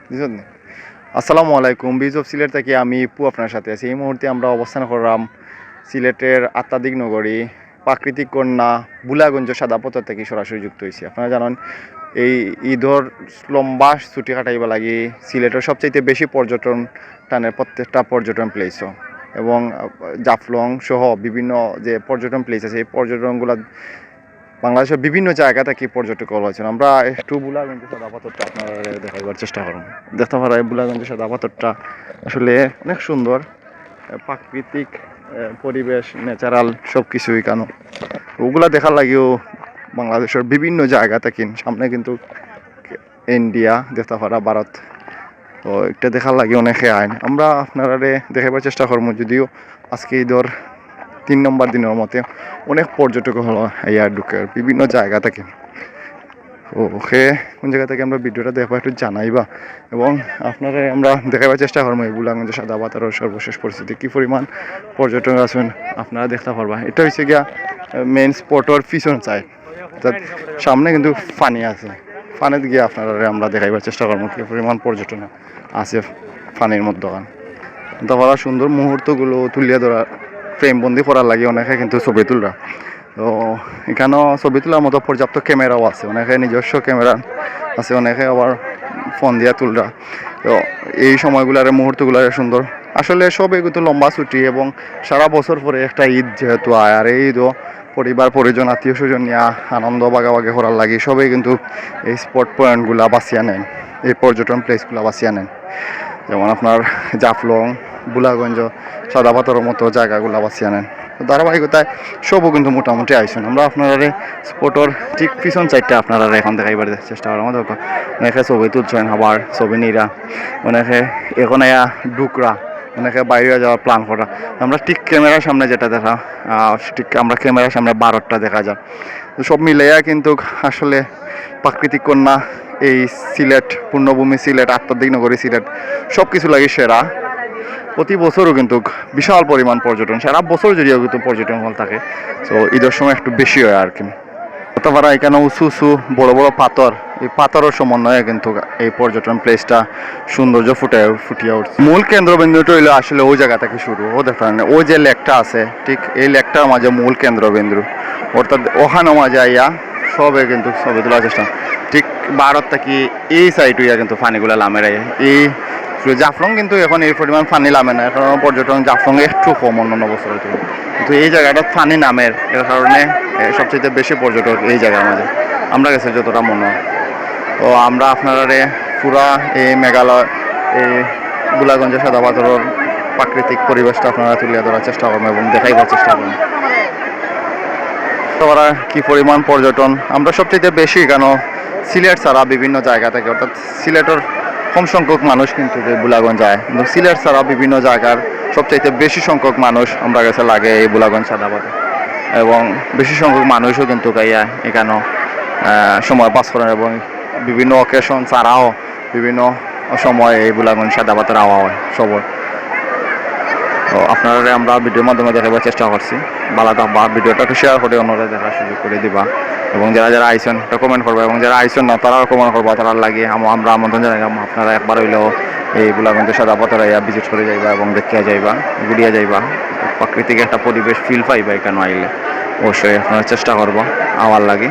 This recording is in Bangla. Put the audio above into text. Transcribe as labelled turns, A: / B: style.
A: বুঝছেন? আসসালামু আলাইকুম, বিজ অফ সিলেট থেকে আমি পু আপনার সাথে আছি। এই মুহূর্তে আমরা অবস্থান করলাম সিলেটের আত্মাদিক নগরী প্রাকৃতিক কন্যা বুলাগঞ্জ সাদা পাথর থেকে সরাসরি যুক্ত হয়েছি। আপনারা জানেন এই ঈদর লম্বা ছুটি কাটাইবা লাগি সিলেটের সবচাইতে বেশি পর্যটন টানের প্রত্যেকটা পর্যটন প্লেসও এবং জাফলং সহ বিভিন্ন যে পর্যটন প্লেস আছে এই পর্যটনগুলো বাংলাদেশের বিভিন্ন জায়গা থেকে পর্যটক হয়েছেন। আমরা একটু বুলাগঞ্জের সাদা পাথরটা আপনারা দেখাইবার চেষ্টা করুন। দেখতে পারেন বুলাগঞ্জের সাদা পাথরটা আসলে অনেক সুন্দর প্রাকৃতিক পরিবেশ, ন্যাচারাল সব কিছুই কেন ওগুলা দেখার লাগেও বাংলাদেশের বিভিন্ন জায়গা থেকে সামনে কিন্তু ইন্ডিয়া দেখতে পারা ভারত, তো একটা দেখার লাগে অনেকে আইন আমরা আপনারা দেখাবার চেষ্টা করবো। যদিও আজকে ঈদর 3 নম্বর দিনের মতে অনেক পর্যটক হলো ইয়ার ঢুকে বিভিন্ন জায়গা থেকে। ওকে কোন জায়গা থেকে আমরা ভিডিওটা দেখবা একটু জানাইবা এবং আপনারা আমরা দেখাবার চেষ্টা করবো এই বুলাগঞ্জ সাদা পাথরের সর্বশেষ পরিস্থিতি কী পরিমাণ পর্যটক আছেন আপনারা দেখতে পারবা। এটা হচ্ছে গিয়া মেইন স্পটর পিছন সাইড, সামনে কিন্তু পানি আছে, পানিতে গিয়ে আপনারা আমরা দেখাইবার চেষ্টা করবো কী পরিমাণ পর্যটন আছে পানির মধ্যে। তারপর সুন্দর মুহূর্তগুলো তুলিয়া ধরা ফ্রেমবন্দি করার লাগে অনেকে কিন্তু ছবি তুলরা, তো এখানেও ছবি তোলার মতো পর্যাপ্ত ক্যামেরাও আছে, অনেকে নিজস্ব ক্যামেরা আছে, অনেকে আবার ফোন দিয়া তুলরা। তো এই সময়গুলার মুহূর্তগুলার সুন্দর আসলে সবই কিন্তু লম্বা ছুটি এবং সারা বছর পরে একটা ঈদ যেহেতু আয়, আর এই ঈদও পরিবার পরিজন আত্মীয় স্বজন নিয়ে আনন্দ বাগাবাগি করার লাগে সবাই কিন্তু এই স্পট পয়েন্টগুলা বাঁচিয়ে নেন, এই পর্যটন প্লেসগুলো বাঁচিয়ে নেন। যেমন আপনার জাফলং, বুলাগঞ্জ, সাদা পাথরের মতো জায়গাগুলো বাঁচিয়ে নেন। ধারাবাহিকতায় সবও কিন্তু মোটামুটি আইসেন। আমরা আপনারা স্পটর ঠিক পিছন সাইডটা আপনারা এখন দেখাইবার চেষ্টা করার মতো অনেকে ছবি তুলছেন, আবার ছবি নিরা, অনেকে এখন ডুকরা, অনেকে বাইরে যাওয়ার প্ল্যান করা। আমরা ঠিক ক্যামেরার সামনে যেটা দেখা ঠিক আমরা ক্যামেরার সামনে 12টা দেখা যায়। তো সব মিলাইয়া কিন্তু আসলে প্রাকৃতিক কন্যা এই সিলেট পূর্ণভূমি সিলেট আত্মাদিক নগরী সিলেট সব কিছু লাগে সেরা। প্রতি বছরও কিন্তু বিশাল পরিমাণ পর্যটন, সারা বছর জুড়েও কিন্তু পর্যটন হল থাকে। তো ঈদের সময় একটু বেশি হয় আর কি। তারপরে এখানে উঁচু উঁচু বড় বড় পাথর, এই পাথরের সমন্বয়ে কিন্তু এই পর্যটন প্লেসটা সৌন্দর্য ফুটিয়ে উঠছে। মূল কেন্দ্রবিন্দুটা হইলো আসলে ওই জায়গা থেকে শুরু, ও দেখেন ওই যে লেকটা আছে ঠিক এই লেকটার মাঝে মূল কেন্দ্রবিন্দু, অর্থাৎ ওখানে মাঝে আইয়া সবে কিন্তু ছবি তোলার চেষ্টা। ঠিক ভারত থেকে এই সাইড হইয়া কিন্তু পানিগুলো লামের এই জাফলং কিন্তু এখন এই পরিমাণ পানি নামে না, কারণ পর্যটন জাফলংয়ে একটু কম অন্যান্য বছরের থেকে, কিন্তু এই জায়গাটা পানি নামের এর কারণে সবচেয়ে বেশি পর্যটক এই জায়গার মাঝে আমরা গেছে যতটা মনে হয়। তো আমরা আপনারা পুরা এই মেঘালয় এই বুলাগঞ্জের সাদা পাথরের প্রাকৃতিক পরিবেশটা আপনারা তুলে ধরার চেষ্টা করবেন এবং দেখাইবার চেষ্টা করবেন তারা কী পরিমাণ পর্যটন। আমরা সবচেয়ে বেশি কেন সিলেট ছাড়া বিভিন্ন জায়গা থেকে, অর্থাৎ সিলেটের কম সংখ্যক মানুষ কিন্তু যে বুলাগঞ্জ যায়, কিন্তু সিলেট ছাড়া বিভিন্ন জায়গার সবচাইতে বেশি সংখ্যক মানুষ আমরা কাছে লাগে এই বুলাগঞ্জ সাদা পাথর, এবং বেশি সংখ্যক মানুষও কিন্তু গাইয়া এখানেও সময় পাস করেন এবং বিভিন্ন অকেশন ছাড়াও বিভিন্ন সময় এই বুলাগঞ্জ সাদা পাথর আওয়া হয় সবর। তো আপনারা আমরা ভিডিওর মাধ্যমে দেখাবার চেষ্টা করছি, ভালো থাকবা, ভিডিওটাকে শেয়ার করে অন্যরা দেখার সুযোগ করে দিবা এবং যারা যারা আইসন এটা কমেন্ট করবা এবং যারা আইসন না তারাও কমেন্ট করবা, তারা লাগে আমরা আমন্ত্রণ জানাইলাম আপনারা একবার হইলেও এই বুলাগঞ্জ সাদা পাথর ভিজিট করে যাইবা এবং দেখিয়া যাইবা, ঘুরিয়া যাইবা, প্রাকৃতিক একটা পরিবেশ ফিল পাইবা এখানে আইলে। অবশ্যই আপনারা চেষ্টা করবো আমার লাগে।